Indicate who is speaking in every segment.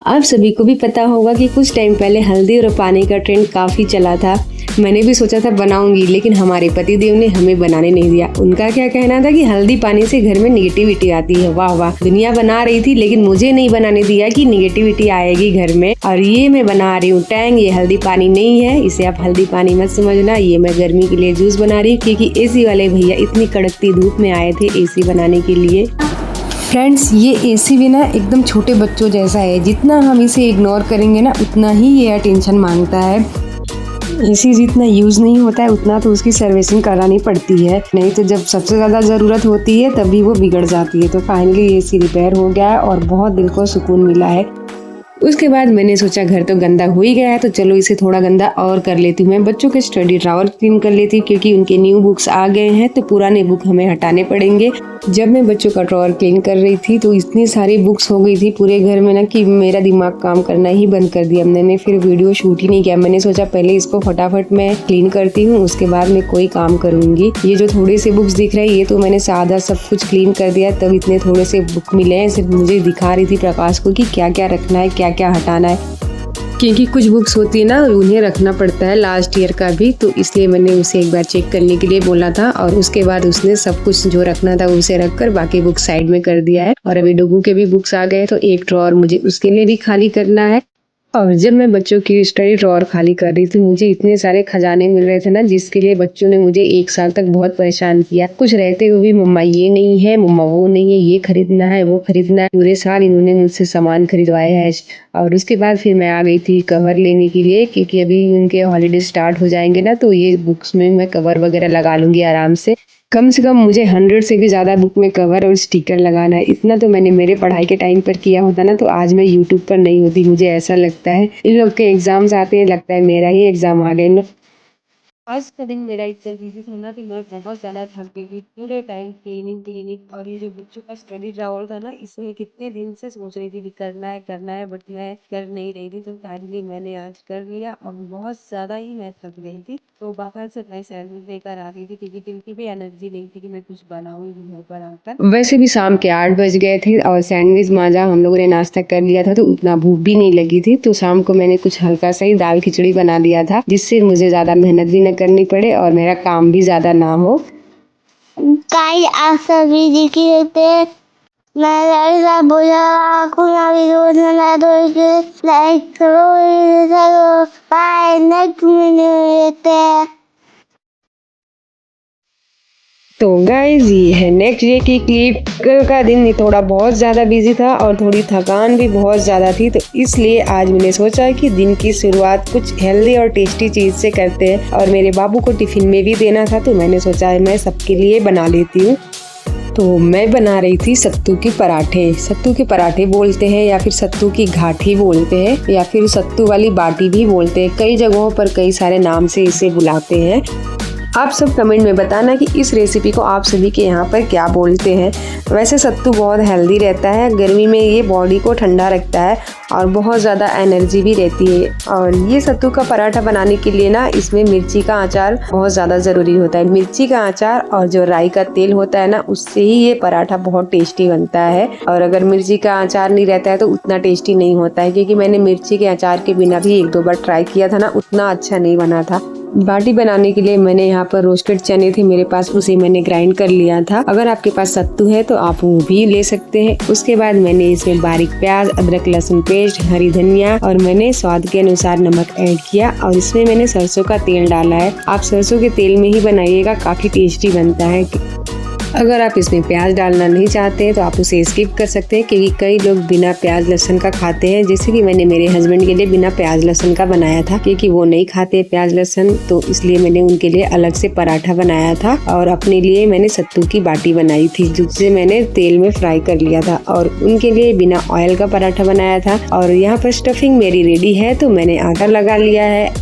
Speaker 1: आप सभी को भी पता होगा कि कुछ टाइम पहले हल्दी और पानी का ट्रेंड काफी चला था। मैंने भी सोचा था बनाऊंगी, लेकिन हमारे पतिदेव ने हमें बनाने नहीं दिया। उनका क्या कहना था कि हल्दी पानी से घर में निगेटिविटी आती है। वाह वाह, दुनिया बना रही थी लेकिन मुझे नहीं बनाने दिया कि निगेटिविटी आएगी घर में। और ये मैं बना रही हूँ टैंग, ये हल्दी पानी नहीं है, इसे आप हल्दी पानी मत समझना। ये मैं गर्मी के लिए जूस बना रही हूँ, क्योंकि एसी वाले भैया इतनी कड़कती धूप में आए थे एसी बनाने के लिए।
Speaker 2: फ्रेंड्स, ये एसी भी ना एकदम छोटे बच्चों जैसा है। जितना हम इसे इग्नोर करेंगे ना, उतना ही ये अटेंशन मांगता है। एसी जितना यूज़ नहीं होता है उतना तो उसकी सर्विसिंग करानी पड़ती है, नहीं तो जब सबसे ज़्यादा ज़रूरत होती है तभी वो बिगड़ जाती है। तो फाइनली एसी रिपेयर हो गया है और बहुत दिल को सुकून मिला है।
Speaker 1: उसके बाद मैंने सोचा घर तो गंदा हो ही गया है, तो चलो इसे थोड़ा गंदा और कर लेती हूँ। मैं बच्चों के स्टडी ड्रॉवर क्लीन कर लेती हूँ, क्योंकि उनके न्यू बुक्स आ गए हैं तो पुराने बुक हमें हटाने पड़ेंगे। जब मैं बच्चों का ड्रॉवर क्लीन कर रही थी तो इतनी सारी बुक्स हो गई थी पूरे घर में ना कि मेरा दिमाग काम करना ही बंद कर दिया। मैंने फिर वीडियो शूट ही नहीं किया। मैंने सोचा पहले इसको फटाफट मैं क्लीन करती हूँ, उसके बाद मैं कोई काम करूंगी। ये जो थोड़े से बुक्स दिख रहे हैं ये तो मैंने सादा सब कुछ क्लीन कर दिया, तब इतने थोड़े से बुक मिले हैं। सिर्फ मुझे दिखा रही थी प्रकाश को कि क्या क्या रखना है, क्या क्या हटाना है, क्योंकि कुछ बुक्स होती है ना उन्हें रखना पड़ता है लास्ट ईयर का भी, तो इसलिए मैंने उसे एक बार चेक करने के लिए बोला था। और उसके बाद उसने सब कुछ जो रखना था उसे रखकर बाकी बुक्स साइड में कर दिया है। और अभी डुगू के भी बुक्स आ गए तो एक ड्रॉअर मुझे उसके लिए भी खाली करना है। और जब मैं बच्चों की स्टडी ड्रॉअर खाली कर रही थी, मुझे इतने सारे खजाने मिल रहे थे ना, जिसके लिए बच्चों ने मुझे 1 साल तक बहुत परेशान किया। कुछ रहते हुए भी मम्मा ये नहीं है, मम्मा वो नहीं है, ये खरीदना है, वो खरीदना है। पूरे साल इन्होंने मुझसे सामान खरीदवाया है। और उसके बाद फिर मैं आ गई थी कवर लेने के लिए, क्योंकि अभी उनके हॉलीडे स्टार्ट हो जाएंगे ना, तो ये बुक्स में मैं कवर वगैरह लगा लूंगी आराम से कम मुझे 100 से भी ज़्यादा बुक में कवर और स्टिकर लगाना है। इतना तो मैंने मेरे पढ़ाई के टाइम पर किया होता ना, तो आज मैं यूट्यूब पर नहीं होती। मुझे ऐसा लगता है इन लोग के एग्जाम्स आते हैं, लगता है मेरा ही एग्जाम आ गया। आज का दिन मेरा इतना बिजी था ना कि मैं बहुत ज़्यादा थक गई थी। पूरे टाइम क्लीनिंग और ये जो बच्चों का स्टडी ड्रॉवर था ना, इसमें कितने दिन से सोच रही थी कि करना है, बट मैं कर नहीं रही थी। तो फाइनली मैंने आज कर लिया और बहुत ज़्यादा ही मैं थक गई थी। तो बाहर से मैं सैंडविच लेकर आ गई थी, क्योंकि बिल्कुल भी एनर्जी नहीं थी कि मैं कुछ बनाऊँ घर पर आकर। वैसे भी शाम के 8 बज गए थे और सैंडविच मांजा, हम लोगों ने नाश्ता कर लिया था, तो उतना भूख भी नहीं लगी थी। तो शाम को मैंने कुछ हल्का सा ही दाल खिचड़ी बना लिया था, जिससे मुझे ज़्यादा मेहनत भी न करनी पड़े और मेरा काम भी ज़्यादा ना हो।
Speaker 3: गाइस, आप सभी देखिए मैं बोला लाइक करो, बाय, नेक्स्ट वीडियो।
Speaker 1: तो गाइज ये है नेक्स्ट डे की क्लिप। कल का दिन थोड़ा बहुत ज़्यादा बिजी था और थोड़ी थकान भी बहुत ज़्यादा थी, तो इसलिए आज मैंने सोचा कि दिन की शुरुआत कुछ हेल्दी और टेस्टी चीज़ से करते हैं। और मेरे बाबू को टिफिन में भी देना था, तो मैंने सोचा मैं सबके लिए बना लेती हूँ। तो मैं बना रही थी सत्तू के पराठे। सत्तू के पराठे बोलते हैं, या फिर सत्तू की घाटी बोलते हैं, या फिर सत्तू वाली बाटी भी बोलते हैं। कई जगहों पर कई सारे नाम से इसे बुलाते हैं। आप सब कमेंट में बताना कि इस रेसिपी को आप सभी के यहाँ पर क्या बोलते हैं। वैसे सत्तू बहुत हेल्दी रहता है, गर्मी में ये बॉडी को ठंडा रखता है और बहुत ज़्यादा एनर्जी भी रहती है। और ये सत्तू का पराठा बनाने के लिए ना, इसमें मिर्ची का अचार बहुत ज़्यादा ज़रूरी होता है। मिर्ची का अचार और जो राई का तेल होता है ना, उससे ही ये पराठा बहुत टेस्टी बनता है। और अगर मिर्ची का अचार नहीं रहता है तो उतना टेस्टी नहीं होता है, क्योंकि मैंने मिर्ची के अचार के बिना भी 1-2 बार ट्राई किया था ना, उतना अच्छा नहीं बना था। बाटी बनाने के लिए मैंने यहाँ पर रोस्टेड चने थे मेरे पास, उसे मैंने ग्राइंड कर लिया था। अगर आपके पास सत्तू है तो आप वो भी ले सकते हैं। उसके बाद मैंने इसमें बारीक प्याज, अदरक लहसुन पेस्ट, हरी धनिया और मैंने स्वाद के अनुसार नमक ऐड किया। और इसमें मैंने सरसों का तेल डाला है। आप सरसों के तेल में ही बनाइएगा, काफी टेस्टी बनता है। अगर आप इसमें प्याज डालना नहीं चाहते हैं तो आप उसे स्किप कर सकते हैं, क्योंकि कई लोग बिना प्याज लहसुन का खाते हैं। जैसे कि मैंने मेरे हस्बैंड के लिए बिना प्याज लहसुन का बनाया था, क्योंकि वो नहीं खाते प्याज लहसुन, तो इसलिए मैंने उनके लिए अलग से पराठा बनाया था। और अपने लिए मैंने सत्तू की बाटी बनाई थी, जिसे मैंने तेल में फ्राई कर लिया था। और उनके लिए बिना ऑयल का पराठा बनाया था। और यहाँ पर स्टफिंग मेरी रेडी है, तो मैंने आटा लगा लिया है।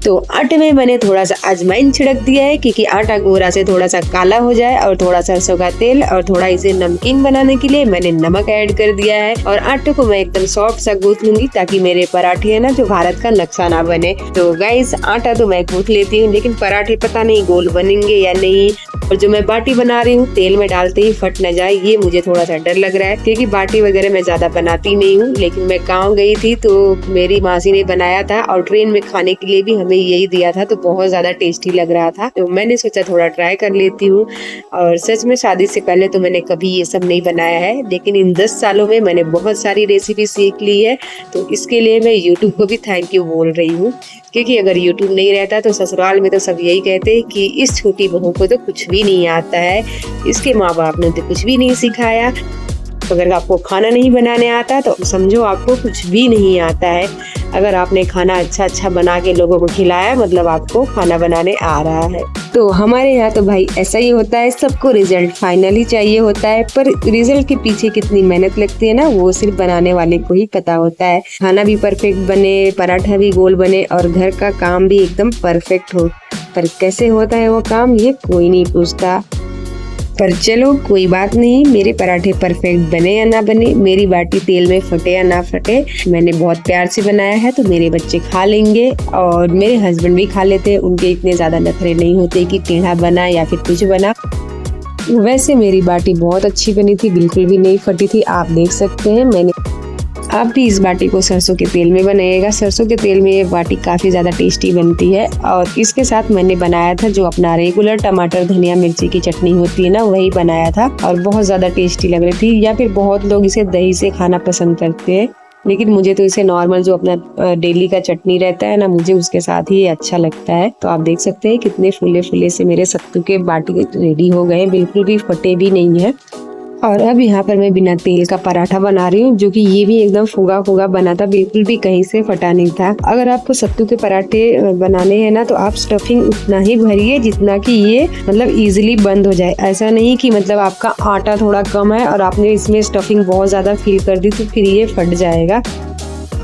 Speaker 1: तो आटे में मैंने थोड़ा सा अजवाइन छिड़क दिया है क्योंकि आटा गोरा से थोड़ा सा काला हो जाए, और थोड़ा सरसों का तेल, और थोड़ा इसे नमकीन बनाने के लिए मैंने नमक ऐड कर दिया है। और आटे को मैं एकदम सॉफ्ट सा गूंथ लूंगी ताकि मेरे पराठे है ना जो भारत का नक्शा ना बने। तो गाइस आटा तो मैं गूंथ लेती हूँ, लेकिन पराठे पता नहीं गोल बनेंगे या नहीं। और जो मैं बाटी बना रही हूँ तेल में डालते ही फट न जाए, ये मुझे थोड़ा सा डर लग रहा है क्योंकि बाटी वगैरह मैं ज्यादा बनाती नहीं हूँ। लेकिन मैं गाँव गई थी तो मेरी मासी ने बनाया था और ट्रेन में खाने के लिए भी हमें यही दिया था, तो बहुत ज्यादा टेस्टी लग रहा था। तो मैंने सोचा थोड़ा ट्राई कर लेती हूँ। और सच में शादी से पहले तो मैंने कभी ये सब नहीं बनाया है, लेकिन इन 10 सालों में मैंने बहुत सारी रेसिपी सीख ली है। तो इसके लिए मैं यूट्यूब को भी थैंक यू बोल रही हूँ, क्योंकि अगर यूट्यूब नहीं रहता तो ससुराल में तो सब यही कहते कि इस छोटी बहू को तो कुछ भी नहीं आता है, इसके माँ बाप ने तो कुछ भी नहीं सिखाया। अगर आपको खाना नहीं बनाने आता तो समझो आपको कुछ भी नहीं आता है। अगर आपने खाना अच्छा बना के लोगों को खिलाया मतलब आपको खाना बनाने आ रहा है। तो हमारे यहाँ तो भाई ऐसा ही होता है, सबको रिजल्ट फाइनली चाहिए होता है, पर रिजल्ट के पीछे कितनी मेहनत लगती है ना वो सिर्फ बनाने वाले को ही पता होता है। खाना भी परफेक्ट बने, पराठा भी गोल बने और घर का काम भी एकदम परफेक्ट हो, पर कैसे होता है वो काम ये कोई नहीं पूछता। पर चलो कोई बात नहीं, मेरे पराठे परफेक्ट बने या ना बने, मेरी बाटी तेल में फटे या ना फटे, मैंने बहुत प्यार से बनाया है तो मेरे बच्चे खा लेंगे और मेरे हस्बैंड भी खा लेते हैं। उनके इतने ज्यादा नखरे नहीं होते कि टेढ़ा बना या फिर कुछ बना। वैसे मेरी बाटी बहुत अच्छी बनी थी, बिल्कुल भी नहीं फटी थी, आप देख सकते हैं। आप भी इस बाटी को सरसों के तेल में बनाइएगा, सरसों के तेल में ये बाटी काफ़ी ज़्यादा टेस्टी बनती है। और इसके साथ मैंने बनाया था जो अपना रेगुलर टमाटर धनिया मिर्ची की चटनी होती है ना, वही बनाया था और बहुत ज़्यादा टेस्टी लग रही थी। या फिर बहुत लोग इसे दही से खाना पसंद करते हैं, लेकिन मुझे तो इसे नॉर्मल जो अपना डेली का चटनी रहता है ना, मुझे उसके साथ ही अच्छा लगता है। तो आप देख सकते हैं कितने फूले फूले से मेरे सत्तू के बाटी रेडी हो गए, बिल्कुल भी फटे भी नहीं है। और अब यहाँ पर मैं बिना तेल का पराठा बना रही हूँ, जो कि ये भी एकदम फुगा फुगा बना था, बिल्कुल भी कहीं से फटा नहीं था। अगर आपको सत्तू के पराठे बनाने हैं ना तो आप स्टफिंग उतना ही भरिए जितना कि ये मतलब इजीली बंद हो जाए। ऐसा नहीं कि मतलब आपका आटा थोड़ा कम है और आपने इसमें स्टफिंग बहुत ज्यादा फिल कर दी तो फिर ये फट जाएगा।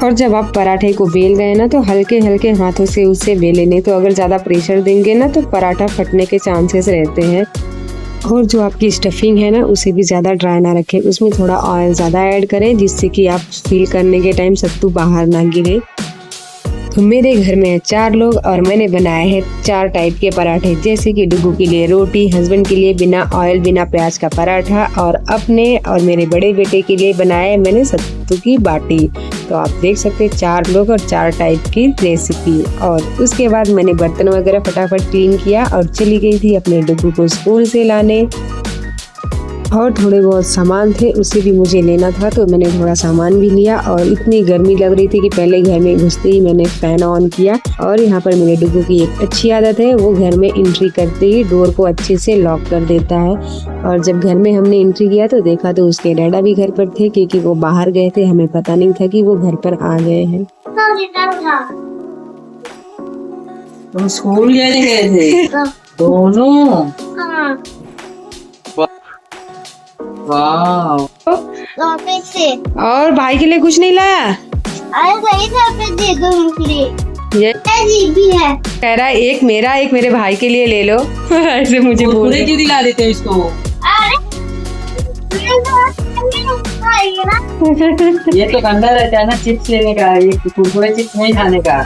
Speaker 1: और जब आप पराठे को बेल रहे हैं ना तो हल्के हल्के हाथों से उसे बेले, नहीं तो अगर ज्यादा प्रेशर देंगे ना तो पराठा फटने के चांसेस रहते हैं। और जो आपकी स्टफिंग है ना उसे भी ज़्यादा ड्राई ना रखें, उसमें थोड़ा ऑयल ज़्यादा ऐड करें जिससे कि आप फील करने के टाइम सत्तू बाहर ना गिरे। तो मेरे घर में 4 लोग और मैंने बनाए हैं 4 टाइप के पराठे, जैसे कि डुगू के लिए रोटी, हस्बैंड के लिए बिना ऑयल बिना प्याज का पराठा, और अपने और मेरे बड़े बेटे के लिए बनाए मैंने सत्तू की बाटी। तो आप देख सकते हैं 4 लोग और 4 टाइप की रेसिपी। और उसके बाद मैंने बर्तन वगैरह फटाफट क्लीन किया और चली गई थी अपने डुगू को स्कूल से लाने। और थोड़े बहुत सामान थे उसे भी मुझे लेना था, तो मैंने थोड़ा सामान भी लिया। और इतनी गर्मी लग रही थी कि पहले घर में घुसते ही मैंने फैन ऑन किया। और यहाँ पर मेरे डुगू की एक अच्छी आदत है, वो घर में एंट्री करते ही डोर को अच्छे से लॉक कर देता है। और जब घर में हमने एंट्री किया तो देखा तो उसके डैडा भी घर पर थे, क्योंकि वो बाहर गए थे, हमें पता नहीं था कि वो घर पर आ गए हैं।
Speaker 4: तुम स्कूल गए थे दोनों? वाह।
Speaker 3: से
Speaker 1: और भाई के लिए कुछ नहीं लाया?
Speaker 3: अरे सही था, फिर दे दो मुझे।
Speaker 1: ये
Speaker 3: जी भी है,
Speaker 1: कह रहा है एक मेरा एक मेरे भाई के लिए ले लो। ऐसे मुझे बोल
Speaker 4: पूरे क्यों दिला देते हो इसको? ये तो गंदा रहता है ना चिप्स लेने का, ये कुरकुरे चिप्स नहीं खाने का।